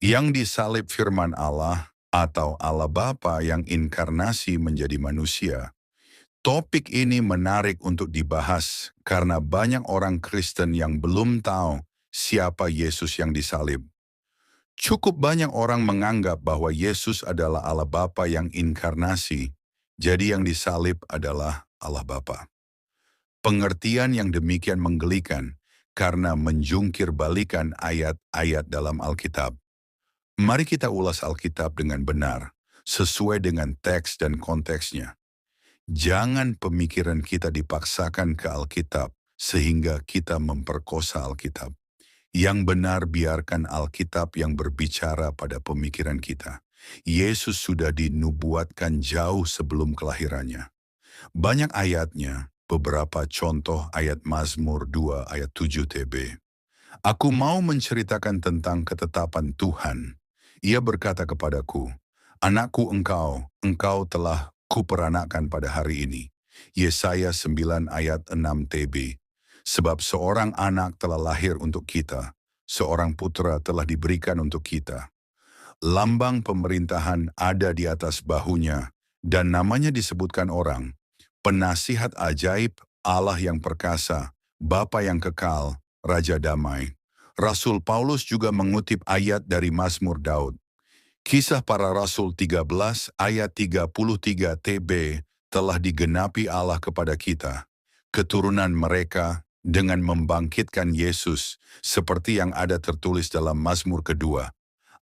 Yang disalib firman Allah atau Allah Bapa yang inkarnasi menjadi manusia. Topik ini menarik untuk dibahas karena banyak orang Kristen yang belum tahu siapa Yesus yang disalib. Cukup banyak orang menganggap bahwa Yesus adalah Allah Bapa yang inkarnasi, jadi yang disalib adalah Allah Bapa. Pengertian yang demikian menggelikan karena menjungkir balikan ayat-ayat dalam Alkitab. Mari kita ulas Alkitab dengan benar, sesuai dengan teks dan konteksnya. Jangan pemikiran kita dipaksakan ke Alkitab, sehingga kita memperkosa Alkitab. Yang benar biarkan Alkitab yang berbicara pada pemikiran kita. Yesus sudah dinubuatkan jauh sebelum kelahirannya. Banyak ayatnya, beberapa contoh ayat Mazmur 2 ayat 7 TB. Aku mau menceritakan tentang ketetapan Tuhan. Ia berkata kepadaku, "Anakku engkau telah kuperanakkan pada hari ini." Yesaya 9 ayat 6 TB. Sebab seorang anak telah lahir untuk kita, seorang putra telah diberikan untuk kita. Lambang pemerintahan ada di atas bahunya, dan namanya disebutkan orang, Penasihat ajaib, Allah yang perkasa, Bapa yang kekal, Raja damai. Rasul Paulus juga mengutip ayat dari Mazmur Daud. Kisah para Rasul 13 ayat 33 TB telah digenapi Allah kepada kita, keturunan mereka dengan membangkitkan Yesus, seperti yang ada tertulis dalam Mazmur kedua.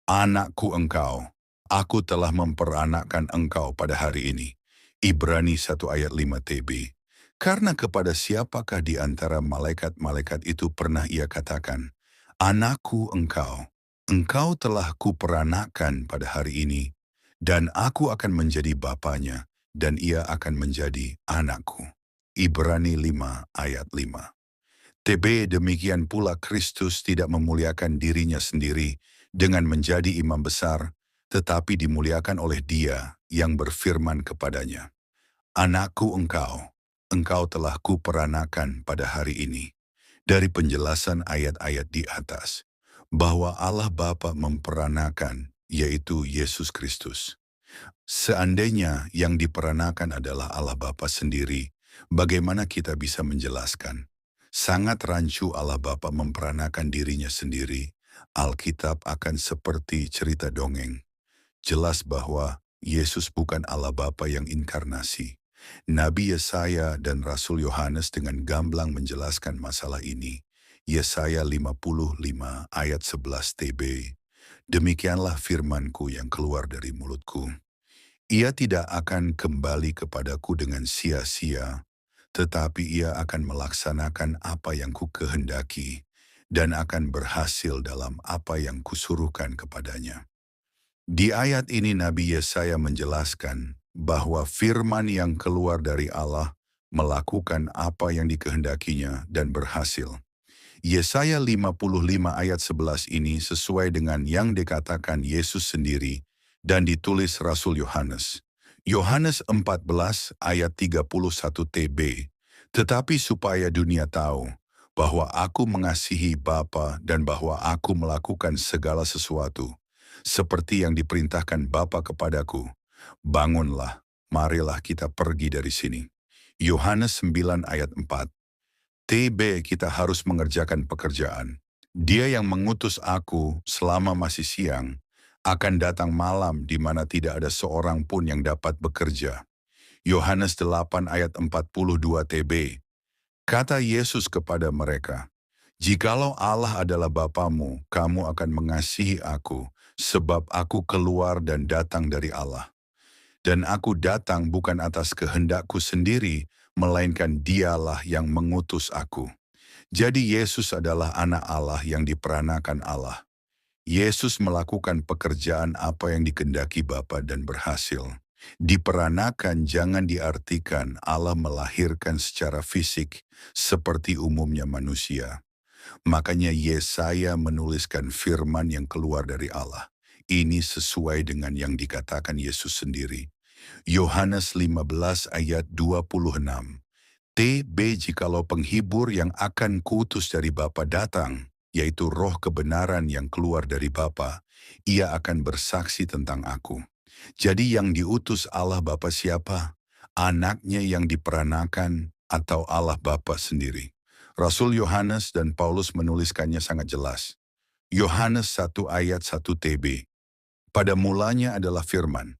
Anakku engkau, aku telah memperanakkan engkau pada hari ini. Ibrani 1 ayat 5 TB. Karena kepada siapakah di antara malaikat-malaikat itu pernah ia katakan, "Anakku engkau telah kuperanakkan pada hari ini, dan aku akan menjadi bapanya, dan ia akan menjadi anakku." Ibrani 5 ayat 5. TB demikian pula Kristus tidak memuliakan dirinya sendiri dengan menjadi imam besar, tetapi dimuliakan oleh Dia yang berfirman kepadanya, "Anakku engkau telah kuperanakan pada hari ini." Dari penjelasan ayat-ayat di atas, bahwa Allah Bapa memperanakan, yaitu Yesus Kristus. Seandainya yang diperanakan adalah Allah Bapa sendiri, bagaimana kita bisa menjelaskan? Sangat rancu Allah Bapa memperanakan dirinya sendiri. Alkitab akan seperti cerita dongeng. Jelas bahwa Yesus bukan Allah Bapa yang inkarnasi. Nabi Yesaya dan Rasul Yohanes dengan gamblang menjelaskan masalah ini. Yesaya 55 ayat 11 TB. Demikianlah firmanku yang keluar dari mulutku. Ia tidak akan kembali kepadaku dengan sia-sia, tetapi ia akan melaksanakan apa yang kukehendaki dan akan berhasil dalam apa yang kusuruhkan kepadanya. Di ayat ini Nabi Yesaya menjelaskan bahwa firman yang keluar dari Allah melakukan apa yang dikehendakinya dan berhasil. Yesaya 55 ayat 11 ini sesuai dengan yang dikatakan Yesus sendiri dan ditulis Rasul Yohanes. Yohanes 14 ayat 31 TB. Tetapi supaya dunia tahu bahwa aku mengasihi Bapa dan bahwa aku melakukan segala sesuatu, seperti yang diperintahkan Bapa kepadaku, bangunlah, marilah kita pergi dari sini. Yohanes 9 ayat 4. TB kita harus mengerjakan pekerjaan. Dia yang mengutus aku selama masih siang, akan datang malam di mana tidak ada seorang pun yang dapat bekerja. Yohanes 8 ayat 42 TB. Kata Yesus kepada mereka, "Jikalau Allah adalah Bapamu, kamu akan mengasihi aku, sebab aku keluar dan datang dari Allah. Dan aku datang bukan atas kehendakku sendiri, melainkan Dialah yang mengutus aku." Jadi Yesus adalah anak Allah yang diperanakan Allah. Yesus melakukan pekerjaan apa yang dikehendaki Bapa dan berhasil. Diperanakan jangan diartikan Allah melahirkan secara fisik seperti umumnya manusia. Makanya Yesaya menuliskan firman yang keluar dari Allah. Ini sesuai dengan yang dikatakan Yesus sendiri. Yohanes 15 ayat 26. TB jikalau penghibur yang akan kuutus dari Bapa datang, yaitu roh kebenaran yang keluar dari Bapa, ia akan bersaksi tentang aku. Jadi yang diutus Allah Bapa siapa? Anaknya yang diperanakan atau Allah Bapa sendiri? Rasul Yohanes dan Paulus menuliskannya sangat jelas. Yohanes 1 ayat 1 TB. Pada mulanya adalah firman.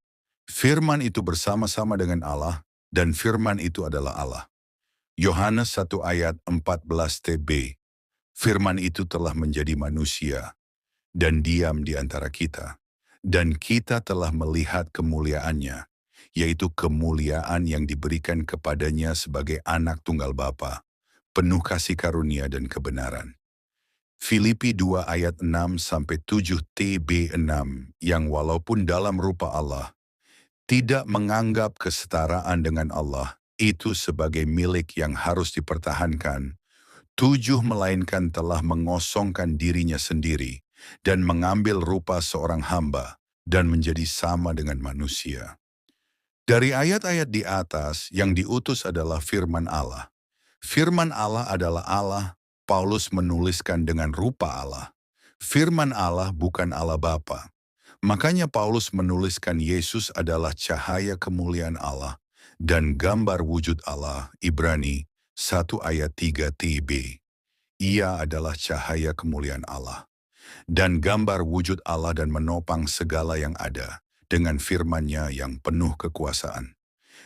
Firman itu bersama-sama dengan Allah, dan firman itu adalah Allah. Yohanes 1 ayat 14 TB. Firman itu telah menjadi manusia dan diam di antara kita. Dan kita telah melihat kemuliaannya, yaitu kemuliaan yang diberikan kepadanya sebagai anak tunggal Bapa, penuh kasih karunia dan kebenaran. Filipi 2 ayat 6-7 TB6 yang walaupun dalam rupa Allah, tidak menganggap kesetaraan dengan Allah itu sebagai milik yang harus dipertahankan. 7 melainkan telah mengosongkan dirinya sendiri dan mengambil rupa seorang hamba dan menjadi sama dengan manusia. Dari ayat-ayat di atas yang diutus adalah firman Allah. Firman Allah adalah Allah. Paulus menuliskan dengan rupa Allah. Firman Allah bukan Allah Bapa. Makanya Paulus menuliskan Yesus adalah cahaya kemuliaan Allah dan gambar wujud Allah. Ibrani 1 ayat 3 TB. Ia adalah cahaya kemuliaan Allah dan gambar wujud Allah dan menopang segala yang ada dengan firman-Nya yang penuh kekuasaan.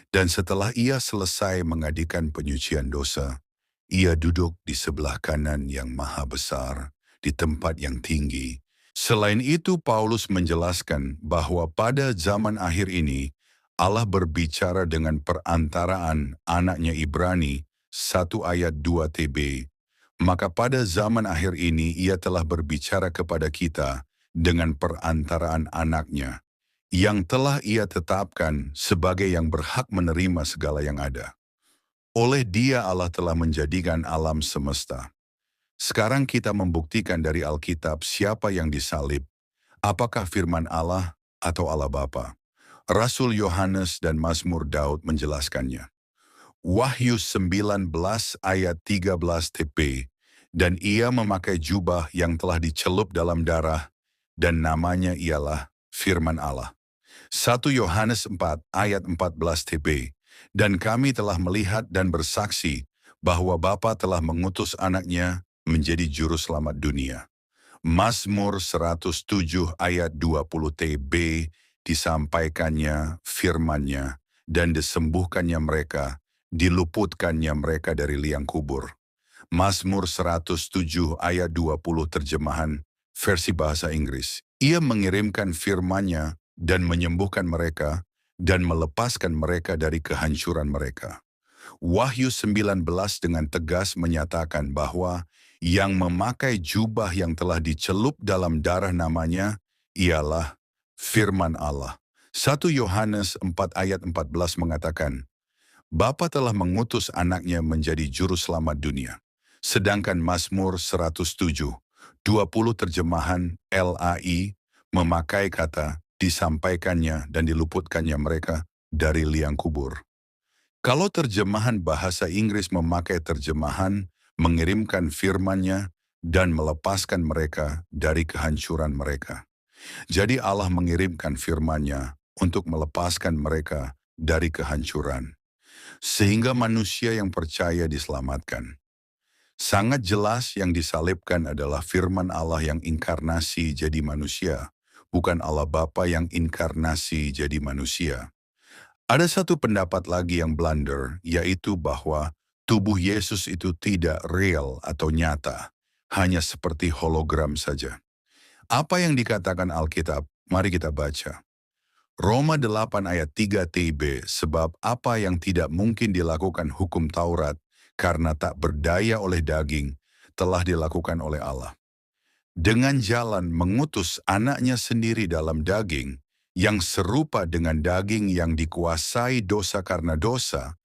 Dan setelah ia selesai mengadakan penyucian dosa, ia duduk di sebelah kanan yang maha besar, di tempat yang tinggi. Selain itu, Paulus menjelaskan bahwa pada zaman akhir ini, Allah berbicara dengan perantaraan anaknya Ibrani 1 ayat 2 TB. Maka pada zaman akhir ini ia telah berbicara kepada kita dengan perantaraan anaknya, yang telah ia tetapkan sebagai yang berhak menerima segala yang ada. Oleh Dia Allah telah menjadikan alam semesta. Sekarang kita membuktikan dari Alkitab siapa yang disalib, apakah firman Allah atau Allah Bapa. Rasul Yohanes dan Mazmur Daud menjelaskannya. Wahyu 19 ayat 13 TP, dan ia memakai jubah yang telah dicelup dalam darah, dan namanya ialah firman Allah. 1 Yohanes 4 ayat 14 TP, dan kami telah melihat dan bersaksi bahwa Bapa telah mengutus anaknya menjadi juru selamat dunia. Mazmur 107 ayat 20 TB, disampaikannya firman-Nya dan disembuhkannya mereka, diluputkannya mereka dari liang kubur. Mazmur 107 ayat 20 terjemahan versi bahasa Inggris. Ia mengirimkan firman-Nya dan menyembuhkan mereka dan melepaskan mereka dari kehancuran mereka. Wahyu 19 dengan tegas menyatakan bahwa yang memakai jubah yang telah dicelup dalam darah namanya ialah firman Allah. 1 Yohanes 4 ayat 14 mengatakan, Bapa telah mengutus anaknya menjadi juru selamat dunia. Sedangkan Mazmur 107, 20 terjemahan LAI memakai kata disampaikannya dan diluputkannya mereka dari liang kubur. Kalau terjemahan bahasa Inggris memakai terjemahan mengirimkan firman-Nya dan melepaskan mereka dari kehancuran mereka. Jadi Allah mengirimkan firman-Nya untuk melepaskan mereka dari kehancuran, sehingga manusia yang percaya diselamatkan. Sangat jelas yang disalibkan adalah firman Allah yang inkarnasi jadi manusia, bukan Allah Bapa yang inkarnasi jadi manusia. Ada satu pendapat lagi yang blunder, yaitu bahwa tubuh Yesus itu tidak real atau nyata, hanya seperti hologram saja. Apa yang dikatakan Alkitab? Mari kita baca. Roma 8 ayat 3 TB, sebab apa yang tidak mungkin dilakukan hukum Taurat karena tak berdaya oleh daging, telah dilakukan oleh Allah. Dengan jalan mengutus anaknya sendiri dalam daging, yang serupa dengan daging yang dikuasai dosa karena dosa,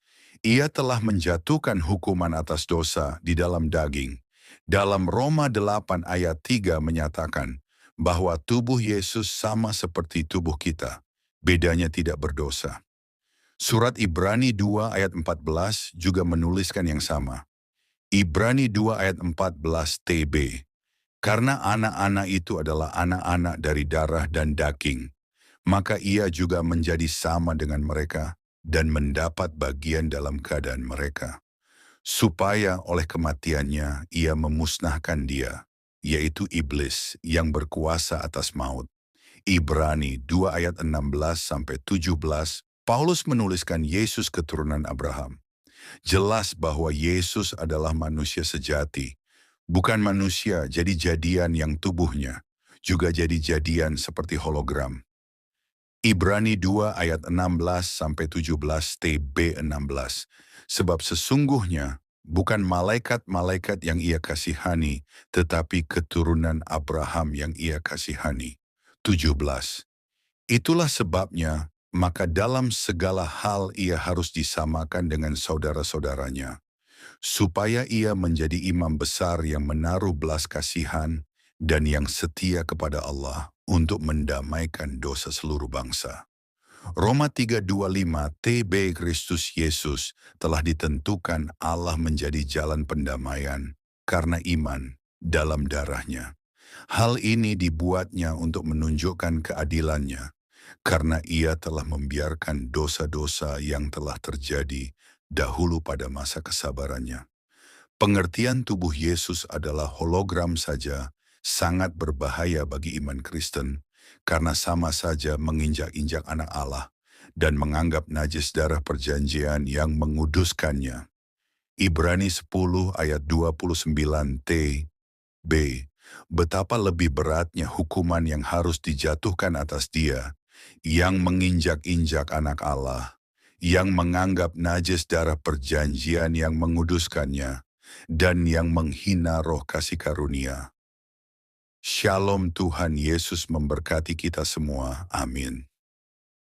ia telah menjatuhkan hukuman atas dosa di dalam daging. Dalam Roma 8 ayat 3 menyatakan bahwa tubuh Yesus sama seperti tubuh kita, bedanya tidak berdosa. Surat Ibrani 2 ayat 14 juga menuliskan yang sama. Ibrani 2 ayat 14 TB. Karena anak-anak itu adalah anak-anak dari darah dan daging, maka ia juga menjadi sama dengan mereka dan mendapat bagian dalam keadaan mereka. Supaya oleh kematiannya ia memusnahkan dia, yaitu iblis yang berkuasa atas maut. Ibrani 2 ayat 16-17, Paulus menuliskan Yesus keturunan Abraham. Jelas bahwa Yesus adalah manusia sejati, bukan manusia jadi-jadian yang tubuhnya, juga jadi-jadian seperti hologram. Ibrani 2 ayat 16-17 TB 16. Sebab sesungguhnya bukan malaikat-malaikat yang ia kasihani, tetapi keturunan Abraham yang ia kasihani. 17. Itulah sebabnya, maka dalam segala hal ia harus disamakan dengan saudara-saudaranya, supaya ia menjadi imam besar yang menaruh belas kasihan dan yang setia kepada Allah untuk mendamaikan dosa seluruh bangsa. Roma 3:25 TB Kristus Yesus telah ditentukan Allah menjadi jalan pendamaian karena iman dalam darahnya. Hal ini dibuatnya untuk menunjukkan keadilannya, karena ia telah membiarkan dosa-dosa yang telah terjadi dahulu pada masa kesabarannya. Pengertian tubuh Yesus adalah hologram saja sangat berbahaya bagi iman Kristen, karena sama saja menginjak-injak anak Allah dan menganggap najis darah perjanjian yang menguduskannya. Ibrani 10 ayat 29 t b. Betapa lebih beratnya hukuman yang harus dijatuhkan atas dia, yang menginjak-injak anak Allah, yang menganggap najis darah perjanjian yang menguduskannya, dan yang menghina roh kasih karunia. Shalom, Tuhan Yesus memberkati kita semua. Amin.